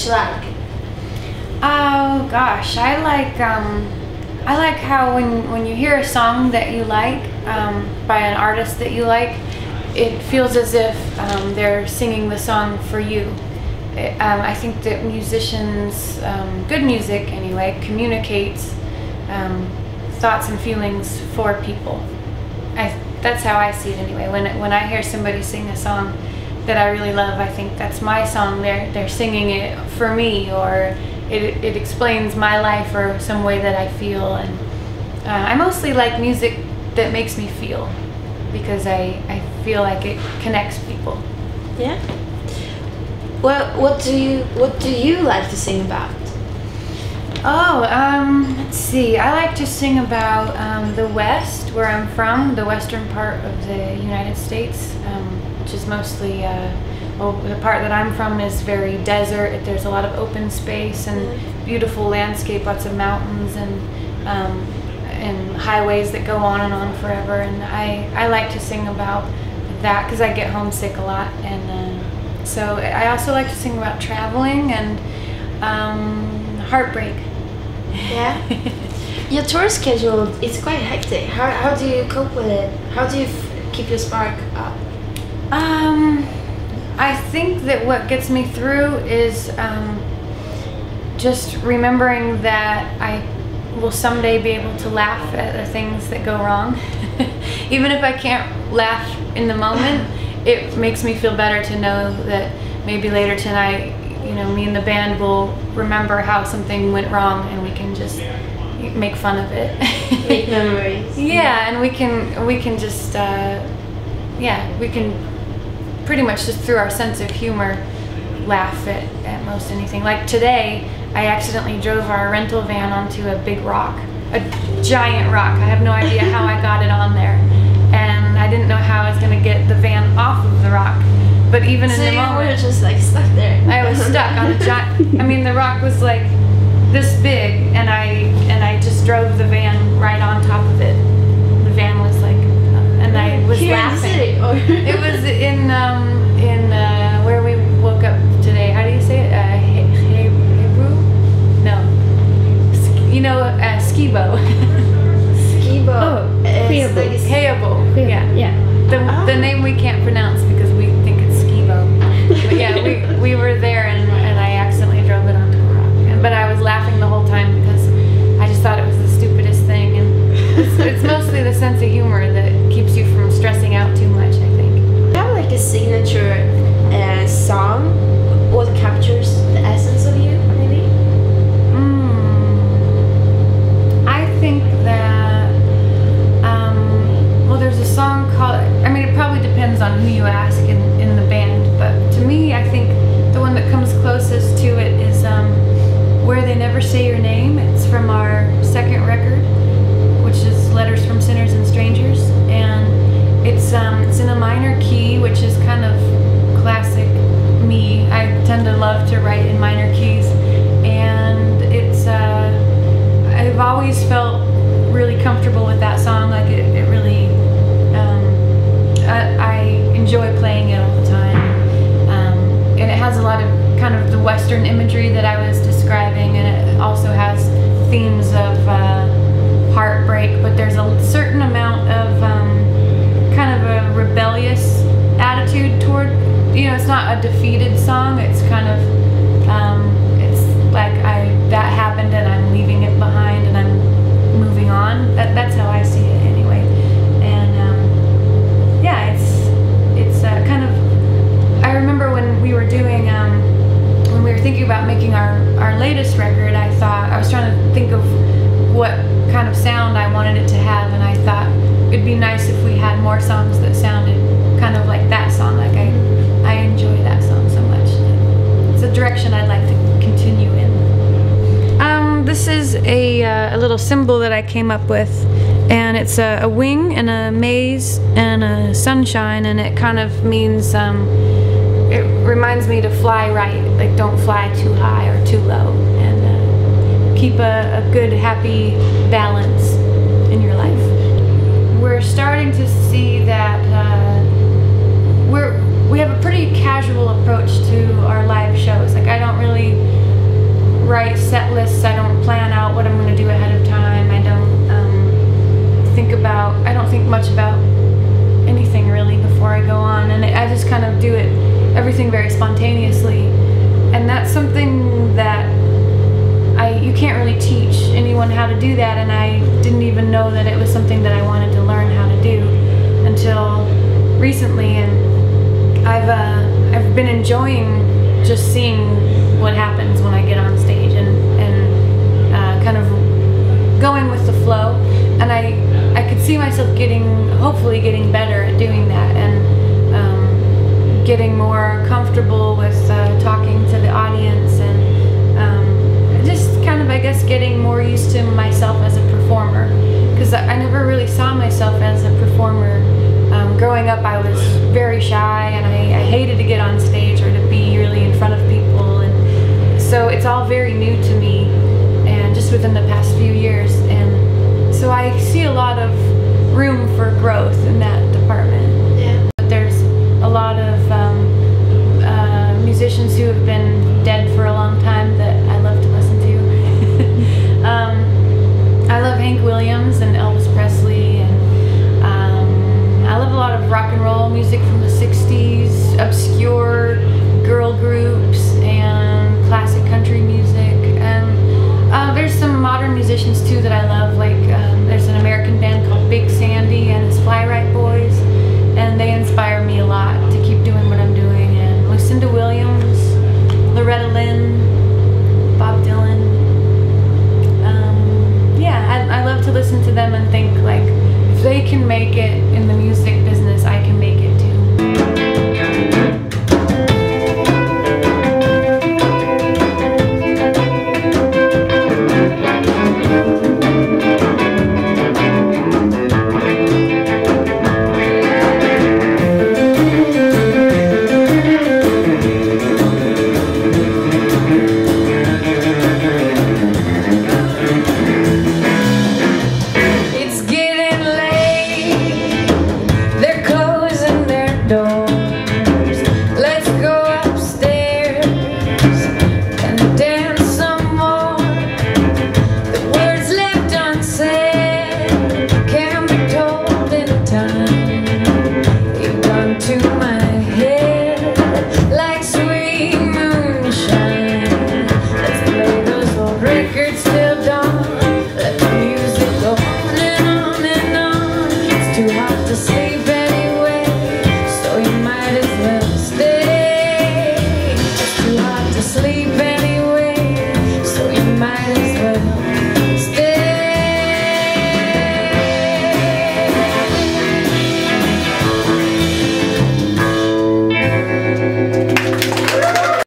you like? Oh gosh, I like how when you hear a song that you like by an artist that you like, it feels as if they're singing the song for you. I think that musicians, good music anyway, communicates thoughts and feelings for people. That's how I see it anyway. When I hear somebody sing a song that I really love, I think that's my song. They're singing it for me, or it explains my life or some way that I feel. And I mostly like music that makes me feel, because I feel like it connects people. Yeah. Well, what do you like to sing about? Oh, let's see. I like to sing about the West, where I'm from, the western part of the United States, which is mostly, well, the part that I'm from is very desert. There's a lot of open space and beautiful landscape, lots of mountains and highways that go on and on forever. And I like to sing about that because I get homesick a lot. And so I also like to sing about traveling and heartbreak. Yeah. Your tour schedule is quite hectic. How do you cope with it? How do you keep your spark up? I think that what gets me through is just remembering that I will someday be able to laugh at the things that go wrong. Even if I can't laugh in the moment, it makes me feel better to know that maybe later tonight, me and the band will remember how something went wrong, and we can just make fun of it. Make memories. Yeah, and we can just we can pretty much just through our sense of humor laugh at most anything. Like today, I accidentally drove our rental van onto a big rock, a giant rock. I have no idea how I got it on there, and I didn't know how I was going to get the van off of the rock. But even in the moment, you were just like stuck there. I was stuck on a giant. I mean, the rock was like this big, and I just drove the van right on top of it. The van was like, and I was here laughing. In the city, or it was in where we woke up today. How do you say it? Hebrew? No. Skibo. Skibo. Oh, Hayabo. Yeah. The name we can't pronounce because we think it's Skibo. But yeah, we were there and I accidentally drove it onto a rock. But I was laughing the whole time because I just thought it was the stupidest thing. And it's mostly the sense of humor that keeps you from stressing out too much, I think. Do you have like a signature song what captures the essence of you, maybe? I think that, well, there's a song called, it probably depends on who you ask in the band, but to me, I think the one that comes closest to it is Where They Never Say Your Name. It's from our second record, which is Letters from Sinners and Strangers, and it's in a minor key, which is kind of classic me. I tend to love to write in minor keys, and it's I've always felt really comfortable with that song. Like it really I enjoy playing it all the time, and it has a lot of kind of the Western imagery that I was describing, and it also has themes of heartbreak, but there's a certain amount of kind of a rebellious attitude toward, it's not a defeated song. It's kind of it's like that happened and I'm leaving it behind and I'm moving on. That's how I see it anyway. And yeah, it's kind of, I remember when we were doing when we were thinking about making our latest record, I was trying to think of what kind of sound I wanted it to have, and I thought it'd be nice if we had more songs that sounded kind of like that song. Like I enjoy that song so much. It's a direction I'd like to continue in. This is a little symbol that I came up with, and it's a wing and a maze and a sunshine, and it kind of means it reminds me to fly right, like don't fly too high or too low, and keep a good happy balance in your life. We're starting to see that we have a pretty casual approach to our live shows. Like I don't really write set lists. I don't plan out what I'm going to do ahead of time. I don't think much about anything really before I go on, and I just kind of do everything very spontaneously. And that's something that you can't really teach anyone how to do that, and I didn't even know that it was something that I wanted to learn how to do until recently. And I've been enjoying just seeing what happens when I get on stage, and kind of going with the flow. And I could see myself hopefully getting better at doing that, and getting more comfortable with talking to the audience, and just kind of, I guess, getting more used to myself as a performer, because I never really saw myself as a performer. Growing up, I was very shy, and I hated to get on stage or to be really in front of people, and so it's all very new to me, and just within the past few years. And so I see a lot of room for growth in that department. Yeah. But there's a lot of musicians who have been dead for a long time that I love to listen to. I love Hank Williams and Elvis Presley, and I love a lot of rock and roll music from the 60s, obscure girl groups, and classic country music. And there's some modern musicians too that I love, like there's an American band called Big Sandy and his Fly Right Boys, and they inspire me a lot to keep doing what I'm doing. And Lucinda Williams, Loretta Lynn, Bob Dylan. Yeah, I love to listen to them and think, like, if they can make it in the music business, I can make it too. Too much.